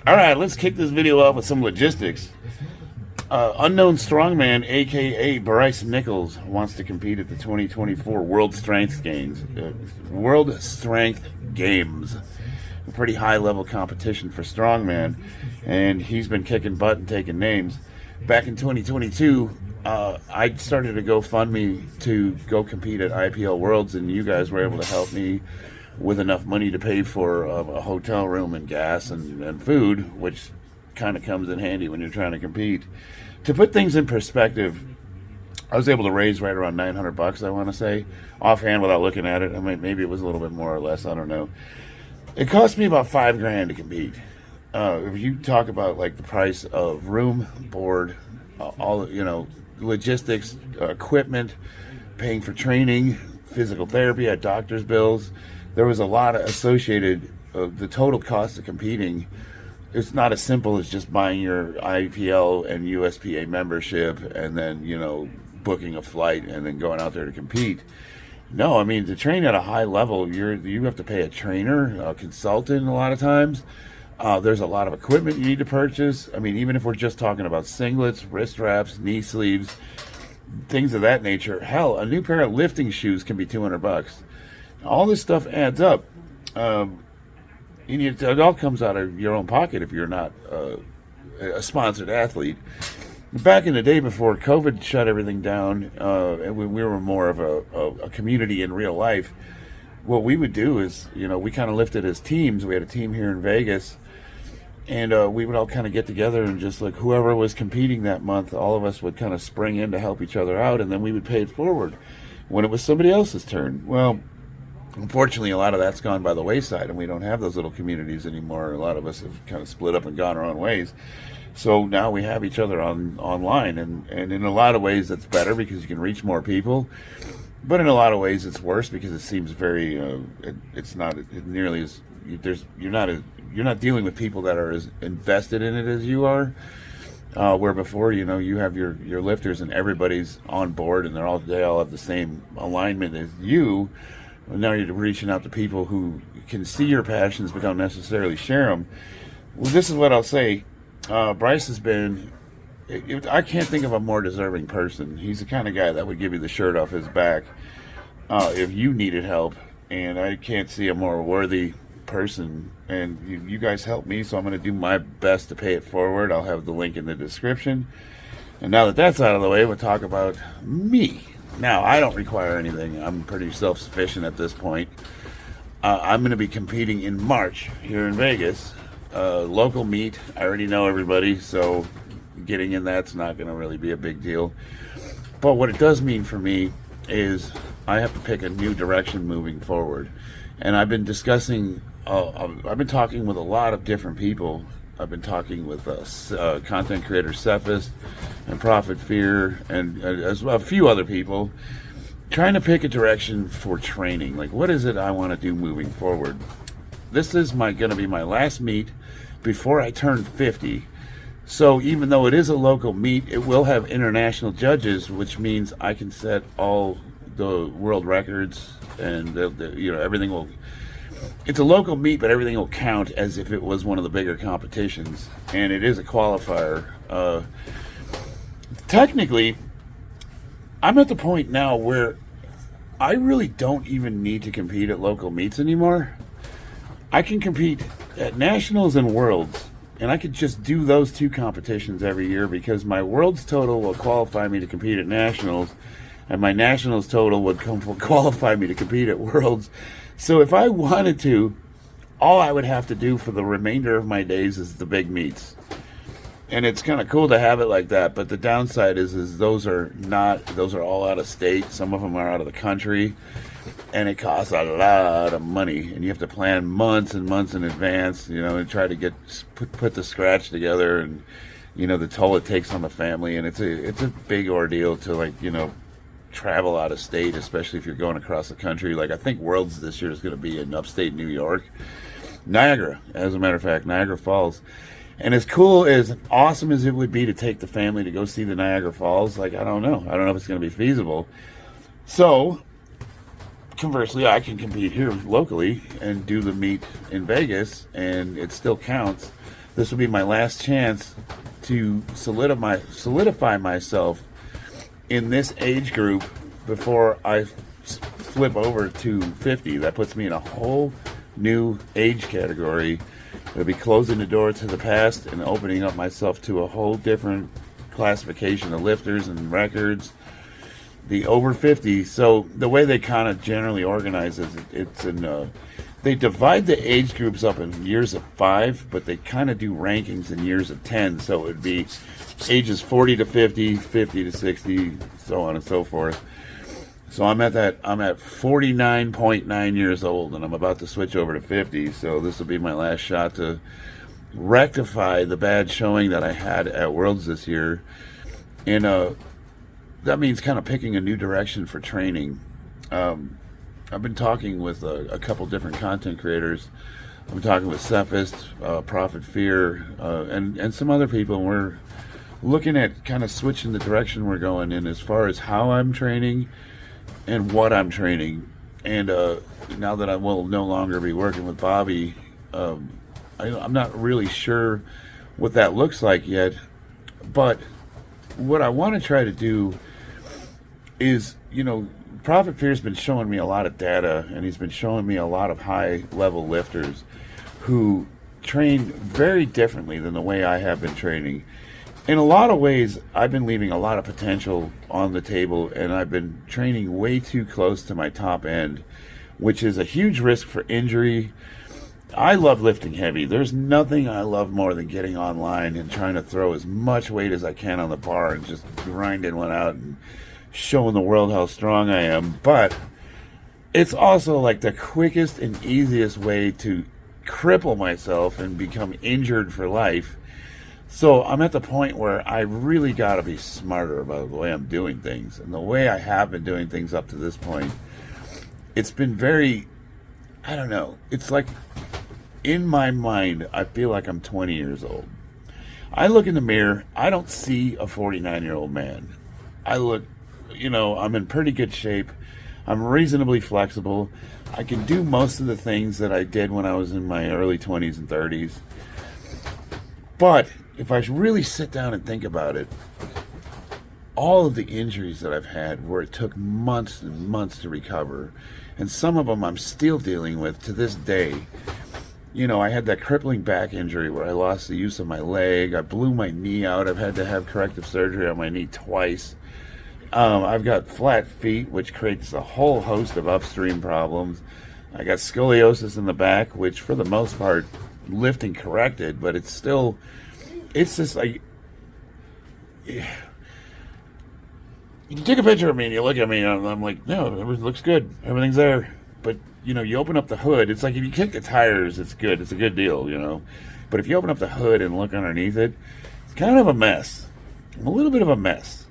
All right, let's kick this video off with some logistics. Unknown strongman, aka Bryce Nichols, wants to compete at the 2024 World Strength Games. A pretty high-level competition for strongman, and he's been kicking butt and taking names. Back in 2022, I started a GoFundMe to go compete at IPL Worlds, and you guys were able to help me with enough money to pay for a hotel room and gas and food, which kind of comes in handy when you're trying to compete. To put things in perspective, I was able to raise right around $900, I want to say, offhand without looking at it. I mean, maybe it was a little bit more or less, I don't know. It cost me about $5,000 to compete. If you talk about like the price of room, board, all logistics, equipment, paying for training, physical therapy, at doctor's bills, there was a lot associated. The total cost of competing, it's not as simple as just buying your IPL and USPA membership and then booking a flight and then going out there to compete. No, I mean, to train at a high level, you have to pay a trainer, a consultant a lot of times. There's a lot of equipment you need to purchase. I mean, even if we're just talking about singlets, wrist wraps, knee sleeves, things of that nature. Hell, a new pair of lifting shoes can be $200. All this stuff adds up. It all comes out of your own pocket if you're not a sponsored athlete. Back in the day before COVID shut everything down, and we were more of a community in real life, what we would do is, we kind of lifted as teams. We had a team here in Vegas, and we would all kind of get together and just like whoever was competing that month, all of us would kind of spring in to help each other out, and then we would pay it forward when it was somebody else's turn. Well, unfortunately, a lot of that's gone by the wayside, and we don't have those little communities anymore. A lot of us have kind of split up and gone our own ways. So now we have each other online, and in a lot of ways that's better because you can reach more people. But in a lot of ways it's worse because it seems very it's not nearly as you're not dealing with people that are as invested in it as you are. Where before, you have your lifters and everybody's on board and they all have the same alignment as you. Now you're reaching out to people who can see your passions but don't necessarily share them. Well, this is what I'll say. Bryce has been, I can't think of a more deserving person. He's the kind of guy that would give you the shirt off his back if you needed help, and I can't see a more worthy person. And you guys helped me, so I'm going to do my best to pay it forward. I'll have the link in the description. And now that that's out of the way, we'll talk about me. Now, I don't require anything. I'm pretty self-sufficient at this point. I'm going to be competing in March here in Vegas. Local meet. I already know everybody, so getting in that's not going to really be a big deal. But what it does mean for me is I have to pick a new direction moving forward. And I've been discussing, I've been talking with a lot of different people. I've been talking with content creator Cephas and Prophet Fear and as well, a few other people, trying to pick a direction for training. Like, what is it I want to do moving forward? This is going to be my last meet before I turn 50. So even though it is a local meet, it will have international judges, which means I can set all the world records and everything will. It's a local meet, but everything will count as if it was one of the bigger competitions, and it is a qualifier. Technically, I'm at the point now where I really don't even need to compete at local meets anymore. I can compete at nationals and worlds, and I could just do those two competitions every year because my worlds total will qualify me to compete at nationals, and my nationals total would qualify me to compete at worlds. So if I wanted to, all I would have to do for the remainder of my days is the big meets. And it's kind of cool to have it like that, but the downside is those are all out of state. Some of them are out of the country, and it costs a lot of money, and you have to plan months and months in advance, and try to put the scratch together, and the toll it takes on the family, and it's a big ordeal to travel out of state, especially if you're going across the country. Like, I think Worlds this year is going to be in upstate New York, Niagara, as a matter of fact, Niagara Falls. And as cool, as awesome as it would be to take the family to go see the Niagara Falls, I don't know if it's going to be feasible. So conversely, I can compete here locally and do the meet in Vegas, and it still counts. This will be my last chance to solidify myself in this age group before I flip over to 50. That puts me in a whole new age category. It'll be closing the door to the past and opening up myself to a whole different classification of lifters and records. The over 50. So the way they kind of generally organize it, it's in they divide the age groups up in years of 5, but they kind of do rankings in years of 10. So it would be ages 40 to 50, 50 to 60, so on and so forth. So I'm at 49.9 years old, and I'm about to switch over to 50. So this will be my last shot to rectify the bad showing that I had at Worlds this year. And that means kind of picking a new direction for training. I've been talking with a couple different content creators. I'm talking with Cephist, Prophet Fear, and some other people. And we're looking at kind of switching the direction we're going in as far as how I'm training and what I'm training. And now that I will no longer be working with Bobby, I'm not really sure what that looks like yet. But what I want to try to do is, Prophet Fear's been showing me a lot of data, and he's been showing me a lot of high-level lifters who train very differently than the way I have been training. In a lot of ways, I've been leaving a lot of potential on the table, and I've been training way too close to my top end, which is a huge risk for injury. I love lifting heavy. There's nothing I love more than getting online and trying to throw as much weight as I can on the bar and just grinding one out and showing the world how strong I am. But it's also like the quickest and easiest way to cripple myself and become injured for life. So I'm at the point where I really got to be smarter about the way I'm doing things. And the way I have been doing things up to this point, it's been very, I don't know, it's like in my mind, I feel like I'm 20 years old. I look in the mirror, I don't see a 49-year-old man. I look, I'm in pretty good shape. I'm reasonably flexible. I can do most of the things that I did when I was in my early 20s and 30s. But if I really sit down and think about it, all of the injuries that I've had where it took months and months to recover, and some of them I'm still dealing with to this day. I had that crippling back injury where I lost the use of my leg. I blew my knee out. I've had to have corrective surgery on my knee twice. I've got flat feet, which creates a whole host of upstream problems. I got scoliosis in the back, which for the most part, lifting corrected, but it's just like, you take a picture of me and you look at me and I'm like, no, everything looks good. Everything's there. But, you open up the hood. It's like if you kick the tires, it's good. It's a good deal, But if you open up the hood and look underneath it, it's kind of a mess. A little bit of a mess.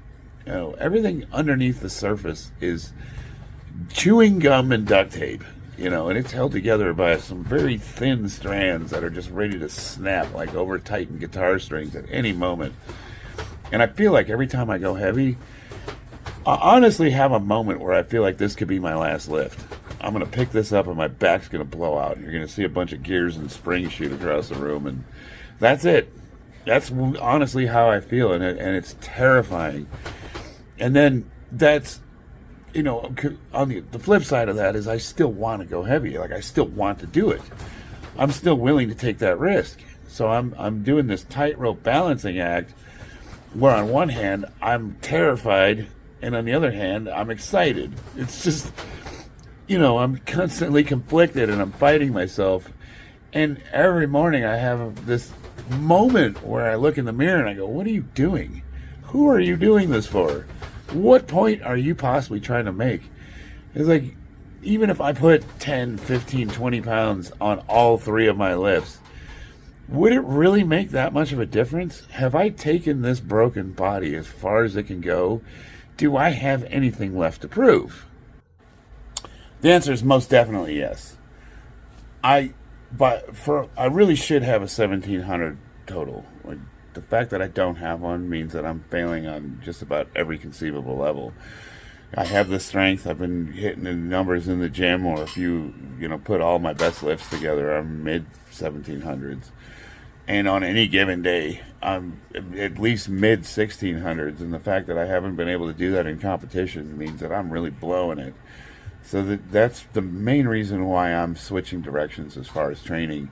Everything underneath the surface is chewing gum and duct tape, and it's held together by some very thin strands that are just ready to snap like over-tightened guitar strings at any moment. And I feel like every time I go heavy, I honestly have a moment where I feel like this could be my last lift. I'm going to pick this up and my back's going to blow out. You're going to see a bunch of gears and springs shoot across the room, and that's it. That's honestly how I feel, and it's terrifying. And then that's, on the flip side of that is I still want to go heavy. Like, I still want to do it. I'm still willing to take that risk. So I'm doing this tightrope balancing act where on one hand I'm terrified, and on the other hand I'm excited. It's just, I'm constantly conflicted and I'm fighting myself. And every morning I have this moment where I look in the mirror and I go, what are you doing? Who are you doing this for? What point are you possibly trying to make? It's like, even if I put 10, 15, 20 pounds on all 3 of my lifts, would it really make that much of a difference? Have I taken this broken body as far as it can go? Do I have anything left to prove? The answer is most definitely yes. I really should have a 1,700 total. Like, the fact that I don't have one means that I'm failing on just about every conceivable level. I have the strength. I've been hitting the numbers in the gym, or if you put all my best lifts together, I'm mid 1700s. And on any given day, I'm at least mid 1600s. And the fact that I haven't been able to do that in competition means that I'm really blowing it. So that's the main reason why I'm switching directions as far as training.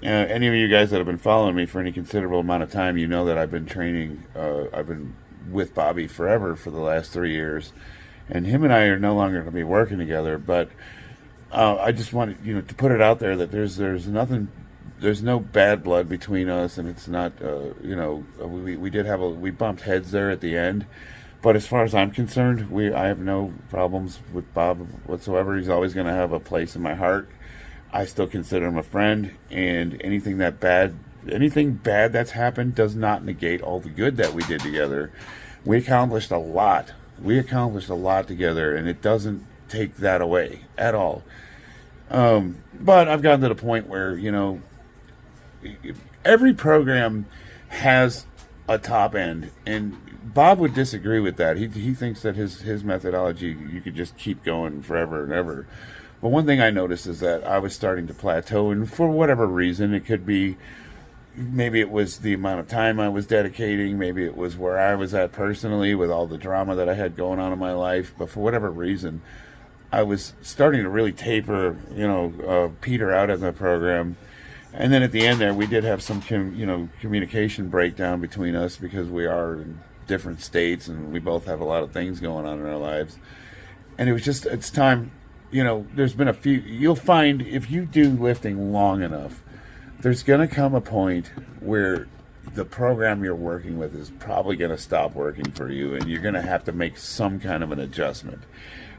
Any of you guys that have been following me for any considerable amount of time, you know that I've been training. I've been with Bobby forever for the last 3 years, and him and I are no longer going to be working together. But I just wanted to put it out there that there's nothing, there's no bad blood between us, and it's not we bumped heads there at the end. But as far as I'm concerned, I have no problems with Bob whatsoever. He's always going to have a place in my heart. I still consider him a friend, and anything bad that's happened does not negate all the good that we did together. We accomplished a lot. Together, and it doesn't take that away at all. But I've gotten to the point where, every program has a top end, and Bob would disagree with that. He thinks that his methodology, you could just keep going forever and ever. But one thing I noticed is that I was starting to plateau, and for whatever reason, it could be, maybe it was the amount of time I was dedicating, maybe it was where I was at personally with all the drama that I had going on in my life, but for whatever reason, I was starting to really taper, peter out in the program. And then at the end there, we did have some, communication breakdown between us because we are in different states and we both have a lot of things going on in our lives. And it was just, it's time. There's been a few, you'll find if you do lifting long enough, there's going to come a point where the program you're working with is probably going to stop working for you, and you're going to have to make some kind of an adjustment.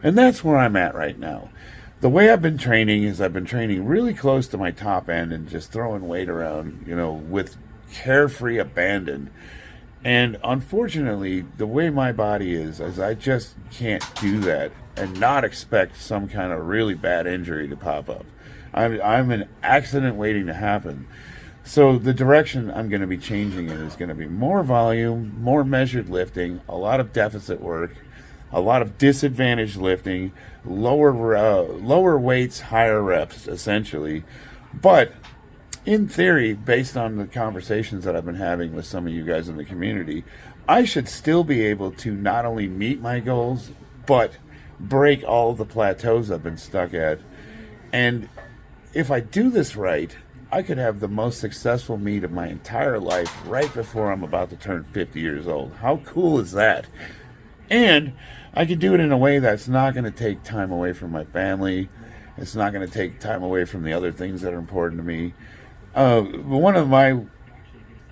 And that's where I'm at right now. The way I've been training is I've been training really close to my top end and just throwing weight around, with carefree abandon. And unfortunately, the way my body is I just can't do that and not expect some kind of really bad injury to pop up. I'm an accident waiting to happen. So the direction I'm going to be changing in is going to be more volume, more measured lifting, a lot of deficit work, a lot of disadvantaged lifting, lower weights, higher reps, essentially. But in theory, based on the conversations that I've been having with some of you guys in the community, I should still be able to not only meet my goals, but break all the plateaus I've been stuck at. And if I do this right, I could have the most successful meet of my entire life right before I'm about to turn 50 years old. How cool is that? And I could do it in a way that's not going to take time away from my family. It's not going to take time away from the other things that are important to me.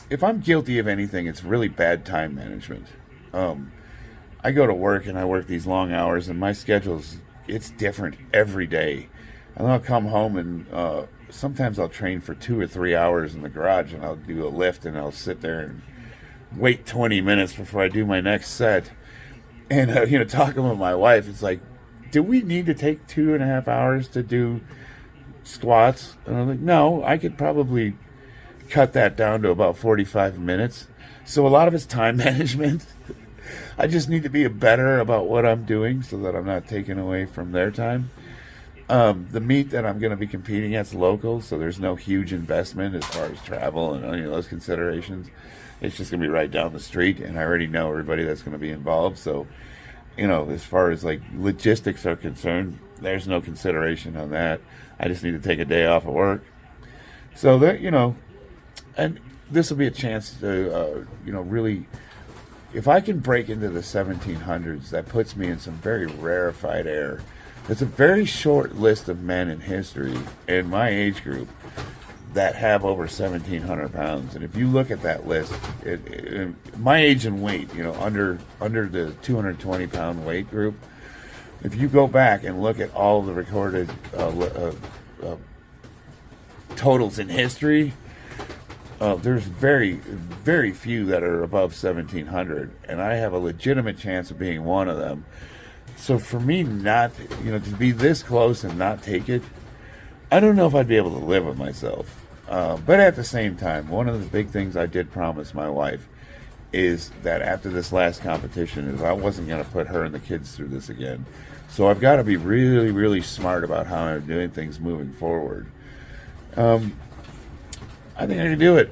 If I'm guilty of anything, it's really bad time management. I go to work and I work these long hours, and my it's different every day. And I'll come home and sometimes I'll train for 2 or 3 hours in the garage, and I'll do a lift and I'll sit there and wait 20 minutes before I do my next set. And talking with my wife, it's like, do we need to take 2.5 hours to do squats? And I'm like, no, I could probably cut that down to about 45 minutes. So a lot of it's time management. I just need to be better about what I'm doing so that I'm not taking away from their time. The meet that I'm going to be competing at's local, so there's no huge investment as far as travel and any of those considerations. It's just going to be right down the street, and I already know everybody that's going to be involved. So, as far as like logistics are concerned, there's no consideration on that. I just need to take a day off of work. So that, and this will be a chance to, really, if I can break into the 1700s, that puts me in some very rarefied air. It's a very short list of men in history in my age group that have over 1,700 pounds. And if you look at that list, my age and weight, under the 220 pound weight group, if you go back and look at all the recorded totals in history, there's very, very few that are above 1,700, and I have a legitimate chance of being one of them. So for me not, to be this close and not take it, I don't know if I'd be able to live with myself. But at the same time, one of the big things I did promise my wife is that after this last competition is I wasn't going to put her and the kids through this again. So I've got to be really, really smart about how I'm doing things moving forward. I think I can do it.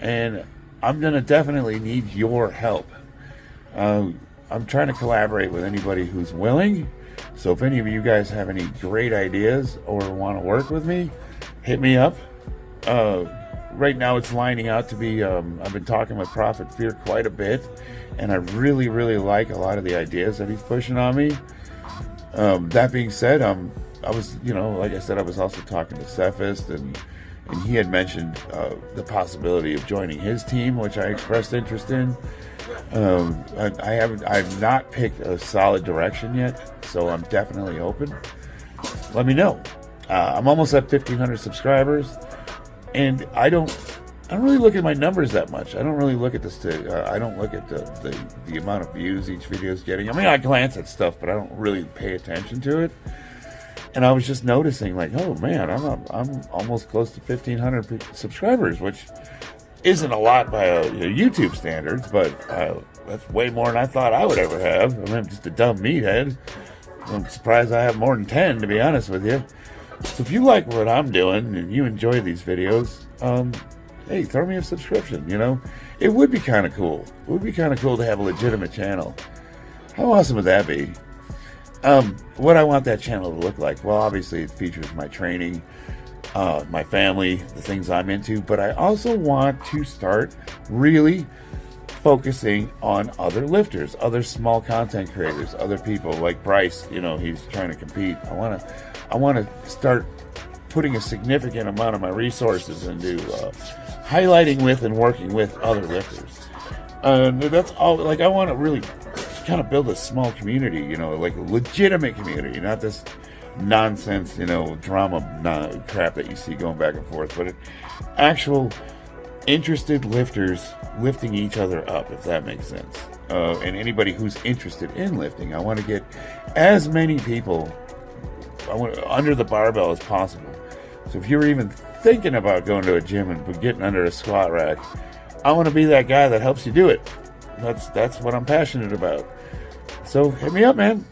And I'm going to definitely need your help. I'm trying to collaborate with anybody who's willing. So if any of you guys have any great ideas or want to work with me, hit me up. Right now it's lining out to be, I've been talking with Prophet Fear quite a bit, and I really, really like a lot of the ideas that he's pushing on me. That being said, I was, like I said, I was also talking to Cephas, and he had mentioned the possibility of joining his team, which I expressed interest in. I've not picked a solid direction yet, so I'm definitely open. Let me know. I'm almost at 1,500 subscribers, and I don't really look at my numbers that much. I don't really look at this. I don't look at the amount of views each video is getting. I mean, I glance at stuff, but I don't really pay attention to it. And I was just noticing, like, oh man, I'm almost close to 1,500 subscribers, which isn't a lot by YouTube standards, but that's way more than I thought I would ever have. I mean, I'm just a dumb meathead. I'm surprised I have more than 10, to be honest with you. So if you like what I'm doing and you enjoy these videos, hey, throw me a subscription, It would be kind of cool. It would be kind of cool to have a legitimate channel. How awesome would that be? What I want that channel to look like, well, obviously it features my training, my family, the things I'm into, but I also want to start really focusing on other lifters, other small content creators, other people like Bryce, he's trying to compete. I want to start putting a significant amount of my resources into highlighting with and working with other lifters. That's all. Like, I want to really kind of build a small community, like a legitimate community, not this nonsense, drama crap that you see going back and forth, but actual interested lifters lifting each other up, if that makes sense. And anybody who's interested in lifting, I want to get as many people under the barbell as possible. So if you're even thinking about going to a gym and getting under a squat rack, I want to be that guy that helps you do it. That's what I'm passionate about. So hit me up, man.